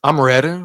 I'm ready.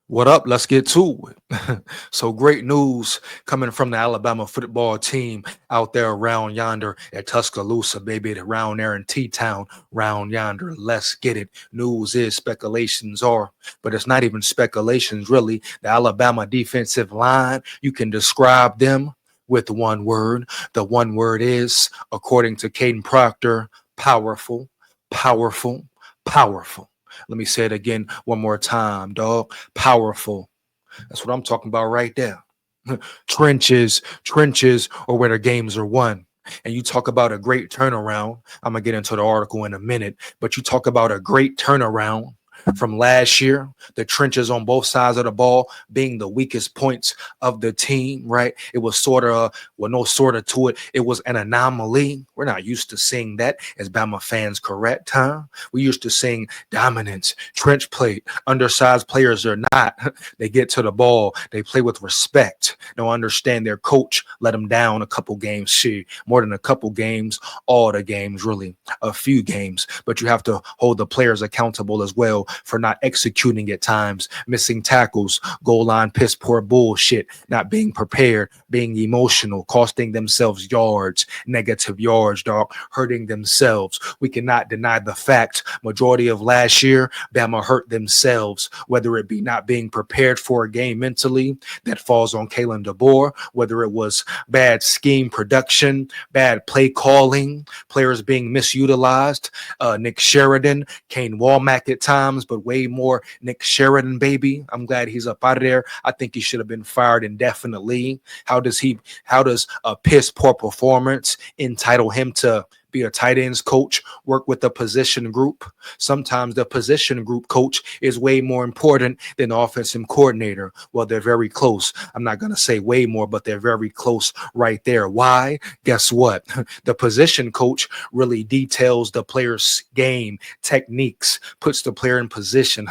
What up? Let's get to it. So great news coming from the Alabama football team out there around yonder at Tuscaloosa, baby, around there in T-Town, round yonder. Let's get it. News is speculations are, but it's not even speculations really. The Alabama defensive line, you can describe them with one word. The one word is, according to Caden Proctor, powerful, powerful, powerful. Let me say it again one more time, dog. Powerful. That's what I'm talking about right there. Trenches, or where the games are won. And you talk about a great turnaround. I'm gonna get into the article in a minute, but you talk about a great turnaround from last year, the trenches on both sides of the ball being the weakest points of the team, right? It was sort of, well, no sort of to it. It was an anomaly. We're not used to seeing that as Bama fans, correct, huh? We used to seeing dominance, trench play, undersized players or not. They get to the ball, they play with respect. Don't understand their coach let them down a couple games. Shit, more than a couple games, all the games, really, a few games. But you have to hold the players accountable as well for not executing at times, missing tackles, goal line piss poor bullshit, not being prepared, being emotional, costing themselves yards, negative yards, dog, hurting themselves. We cannot deny the fact majority of last year, Bama hurt themselves, whether it be not being prepared for a game mentally, that falls on Kalen DeBoer, whether it was bad scheme production, bad play calling, players being misutilized, Nick Sheridan, Kane Walmack at times, but way more Nick Sheridan, baby. I'm glad he's up out of there. I think he should have been fired indefinitely. How does a piss poor performance entitle him to be a tight ends coach, work with the position group? Sometimes the position group coach is way more important than the offensive coordinator. Well, they're very close. I'm not going to say way more, but they're very close right there. Why? Guess what? The position coach really details the player's game techniques, puts the player in position,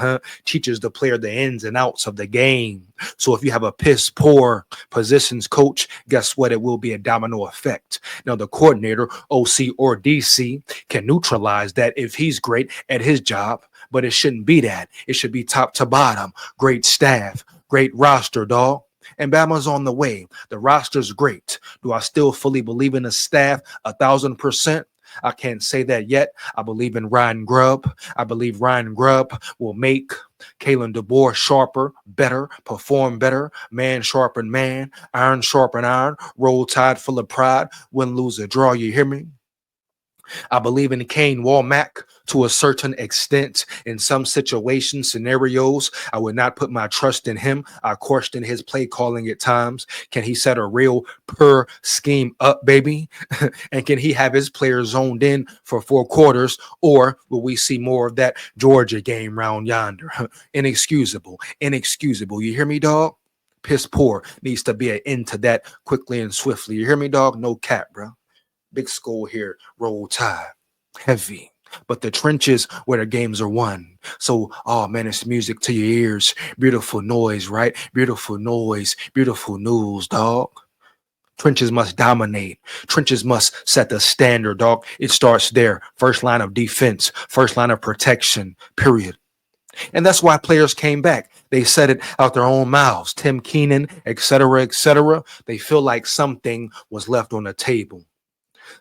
teaches the player the ins and outs of the game. So if you have a piss poor positions coach, guess what? It will be a domino effect. Now, the coordinator, OC or DC, can neutralize that if he's great at his job, but it shouldn't be that. It should be top to bottom. Great staff, great roster, dog. And Bama's on the way. The roster's great. Do I still fully believe in the staff 1,000%? I can't say that yet. I believe in Ryan Grubb. I believe Ryan Grubb will make Kalen DeBoer sharper, better, perform better, man sharpen man, sharpen iron, roll tide full of pride, win, lose, or draw. You hear me? I believe in Kane Walmack to a certain extent. In some situations, scenarios, I would not put my trust in him. I question his play calling at times. Can he set a real per scheme up, baby? And can he have his players zoned in for 4 quarters? Or will we see more of that Georgia game round yonder? Inexcusable. Inexcusable. You hear me, dog? Piss poor. Needs to be an end to that quickly and swiftly. You hear me, dog? No cap, bro. Big school here, roll tide, heavy. But the trenches where the games are won. So, oh man, it's music to your ears. Beautiful noise, right? Beautiful noise, beautiful news, dog. Trenches must dominate. Trenches must set the standard, dog. It starts there. First line of defense, first line of protection, period. And that's why players came back. They said it out their own mouths. Tim Keenan, et cetera, et cetera. They feel like something was left on the table.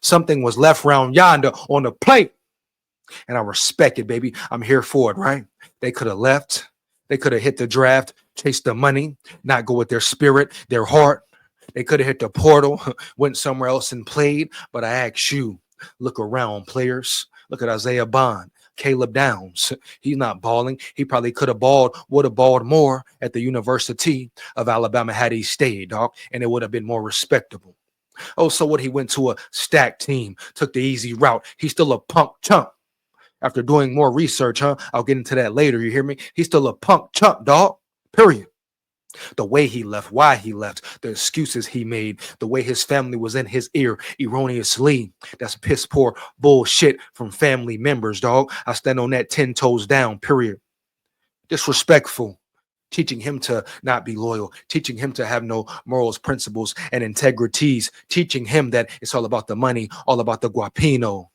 Something was left round yonder on the plate. And I respect it, baby. I'm here for it, right? They could have left. They could have hit the draft, chased the money, not go with their spirit, their heart. They could have hit the portal, went somewhere else and played. But I ask you, look around, players. Look at Isaiah Bond, Caleb Downs. He's not balling. He probably could have balled, would have balled more at the University of Alabama had he stayed, dog, and it would have been more respectable. Oh, so what? He went to a stacked team, took the easy route. He's still a punk chump. After doing more research, I'll get into that later. You hear me? He's still a punk chump, dog. Period. The way he left, why he left, the excuses he made, the way his family was in his ear erroneously. That's piss poor bullshit from family members, dog. I stand on that 10 toes down, period. Disrespectful. Teaching him to not be loyal, teaching him to have no morals, principles, and integrities, teaching him that it's all about the money, all about the guapino.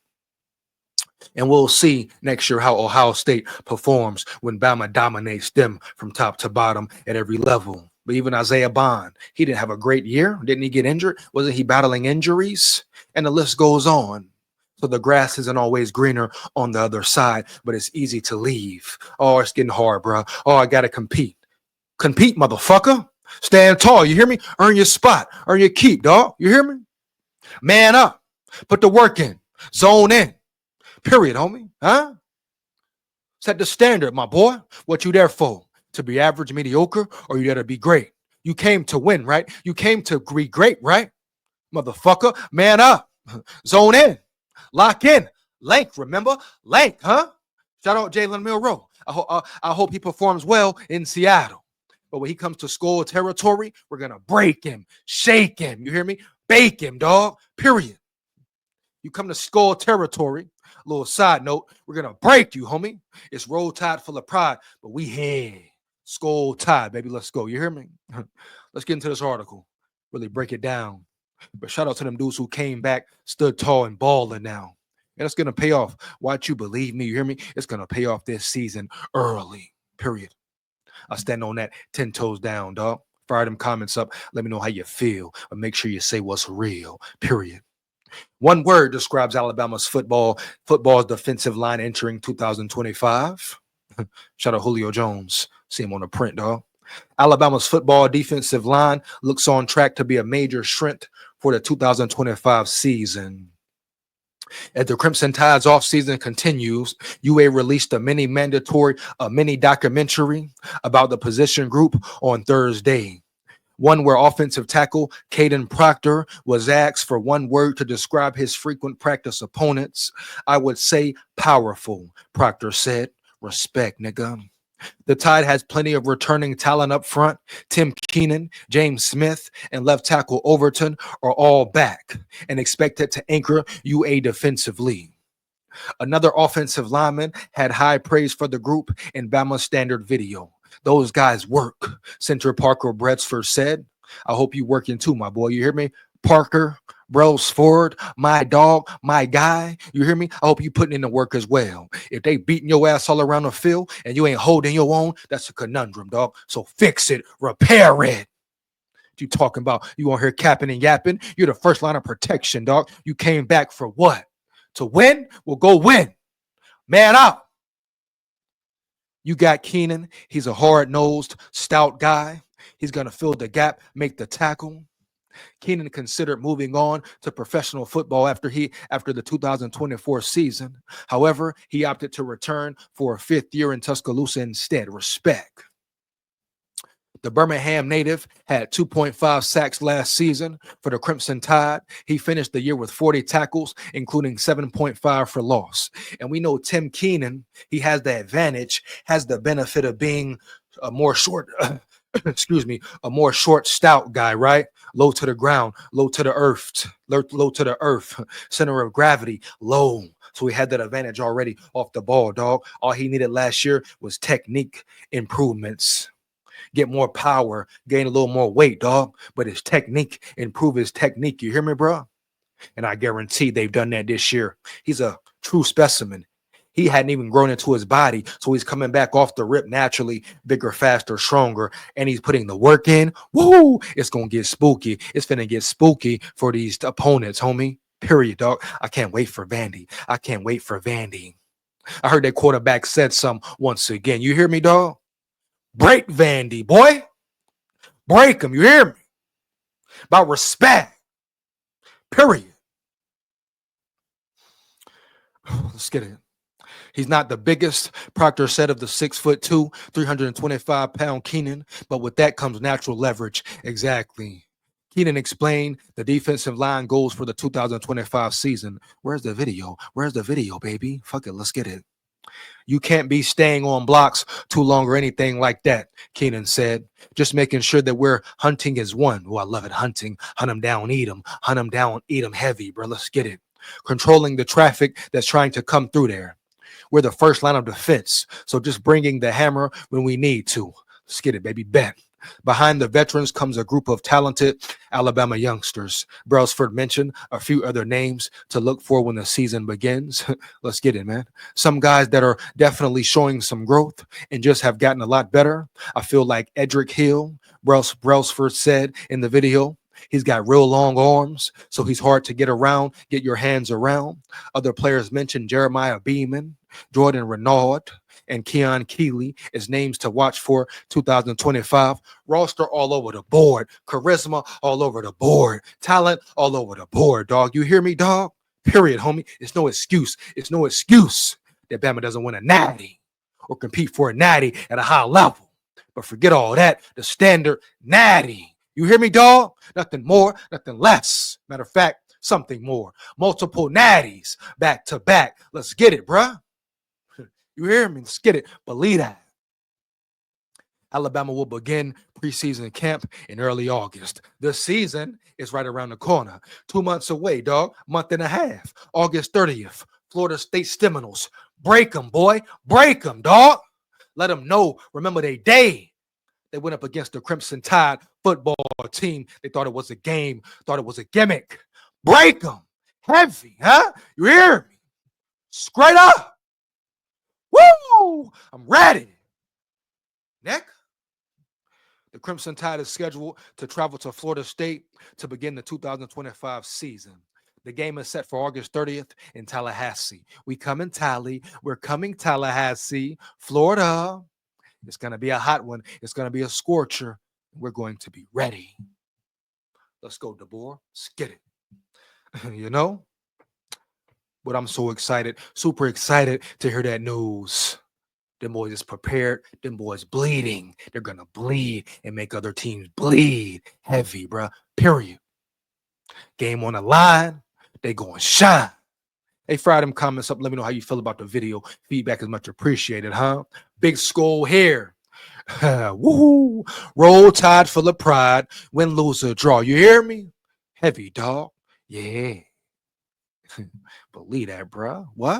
And we'll see next year how Ohio State performs when Bama dominates them from top to bottom at every level. But even Isaiah Bond, he didn't have a great year. Didn't he get injured? Wasn't he battling injuries? And the list goes on. So the grass isn't always greener on the other side, but it's easy to leave. Oh, it's getting hard, bro. Oh, I got to compete. Compete, motherfucker. Stand tall. You hear me? Earn your spot. Earn your keep, dog. You hear me? Man up. Put the work in. Zone in. Period, homie. Huh? Set the standard, my boy. What you there for? To be average, mediocre, or you there to be great? You came to win, right? You came to be great, right? Motherfucker, man up. Zone in. Lock in. Lank, remember? Lank, huh? Shout out Jalen Milroe. I hope he performs well in Seattle. But when he comes to school territory, we're going to break him, shake him. You hear me? Bake him, dog. Period. You come to skull territory. Little side note, we're going to break you, homie. It's roll tide full of pride, but we here. Skull tide, baby. Let's go. You hear me? Let's get into this article. Really break it down. But shout out to them dudes who came back, stood tall, and balling now. And it's going to pay off. Why don't you believe me? You hear me? It's going to pay off this season early. Period. I stand on that 10 toes down, dog. Fire them comments up. Let me know how you feel. But make sure you say what's real. Period. One word describes Alabama's football's defensive line entering 2025. Shout out Julio Jones. See him on the print, dog. Alabama's football defensive line looks on track to be a major strength for the 2025 season. As the Crimson Tide's offseason continues, UA released a mini documentary about the position group on Thursday. One where offensive tackle Caden Proctor was asked for one word to describe his frequent practice opponents. I would say powerful, Proctor said. Respect, nigga. The Tide has plenty of returning talent up front. Tim Keenan, James Smith, and left tackle Overton are all back and expected to anchor UA defensively. Another offensive lineman had high praise for the group in Bama Standard video. Those guys work, center Parker Bredsford said. I hope you working too, my boy. You hear me? Parker, Brailsford, my dog, my guy. You hear me? I hope you putting in the work as well. If they beating your ass all around the field and you ain't holding your own, that's a conundrum, dog. So fix it, repair it. You talking about you on here capping and yapping? You're the first line of protection, dog. You came back for what? To win? We'll go win. Man up. You got Keenan. He's a hard-nosed, stout guy. He's going to fill the gap, make the tackle. Keenan considered moving on to professional football after the 2024 season. However, he opted to return for a fifth year in Tuscaloosa instead. Respect. The Birmingham native had 2.5 sacks last season for the Crimson Tide. He finished the year with 40 tackles, including 7.5 for loss. And we know Tim Keenan, he has the advantage, has the benefit of being a more short, a more short, stout guy, right? Low to the ground, low to the earth, center of gravity, low. So he had that advantage already off the ball, dog. All he needed last year was technique improvements. Get more power, gain a little more weight, dog. But his technique, improve his technique. You hear me, bro? And I guarantee they've done that this year. He's a true specimen. He hadn't even grown into his body, so he's coming back off the rip naturally, bigger, faster, stronger, and he's putting the work in. Woo! It's going to get spooky. It's finna get spooky for these opponents, homie. Period, dog. I can't wait for Vandy. I can't wait for Vandy. I heard that quarterback said some once again. You hear me, dog? Break Vandy, boy. Break him. You hear me? About respect. Period. Let's get it. He's not the biggest, Proctor said, of the 6'2", 325-pound Keenan, but with that comes natural leverage. Exactly. Keenan explained the defensive line goals for the 2025 season. Where's the video? Where's the video, baby? Fuck it. Let's get it. You can't be staying on blocks too long or anything like that, Keenan said. Just making sure that we're hunting as one. Oh, I love it. Hunting. Hunt them down, eat them. Hunt them down, eat them heavy, bro. Let's get it. Controlling the traffic that's trying to come through there. We're the first line of defense. So just bringing the hammer when we need to. Let's get it, baby. Bet. Behind the veterans comes a group of talented Alabama youngsters. Brailsford mentioned a few other names to look for when the season begins. Let's get it, man. Some guys that are definitely showing some growth and just have gotten a lot better. I feel like Edric Hill, Brailsford said in the video. He's got real long arms, so he's hard to get around, get your hands around. Other players mentioned Jeremiah Beeman, Jordan Renaud, and Keon Keeley as names to watch for 2025. Roster all over the board, charisma all over the board, talent all over the board, dog. You hear me, dog? Period, homie. It's no excuse. It's no excuse that Bama doesn't win a natty or compete for a natty at a high level. But forget all that. The standard natty. You hear me, dog? Nothing more, nothing less. Matter of fact, something more. Multiple natties back to back. Let's get it, bruh. You hear me? Let's get it. Believe that. Alabama will begin preseason camp in early August. The season is right around the corner. 2 months away, dog. Month and a half. August 30th. Florida State Seminoles. Break them, boy. Break them, dog. Let them know. Remember their day. They went up against the Crimson Tide football team. They thought it was a game, thought it was a gimmick. Break them. Heavy, huh? You hear me? Straight up. Woo! I'm ready. Nick? The Crimson Tide is scheduled to travel to Florida State to begin the 2025 season. The game is set for August 30th in Tallahassee. We come in Tally. We're coming Tallahassee, Florida. It's going to be a hot one. It's going to be a scorcher. We're going to be ready. Let's go, DeBoer. Let's get it. You know? But I'm so excited, super excited to hear that news. Them boys is prepared. Them boys bleeding. They're going to bleed and make other teams bleed heavy, bruh. Period. Game on the line. They going shine. Hey, fire them comments up. Let me know how you feel about the video. Feedback is much appreciated, huh? Big skull here. Woohoo. Roll tide full of pride. Win, lose, or draw. You hear me? Heavy, dog. Yeah. Believe that, bruh. What?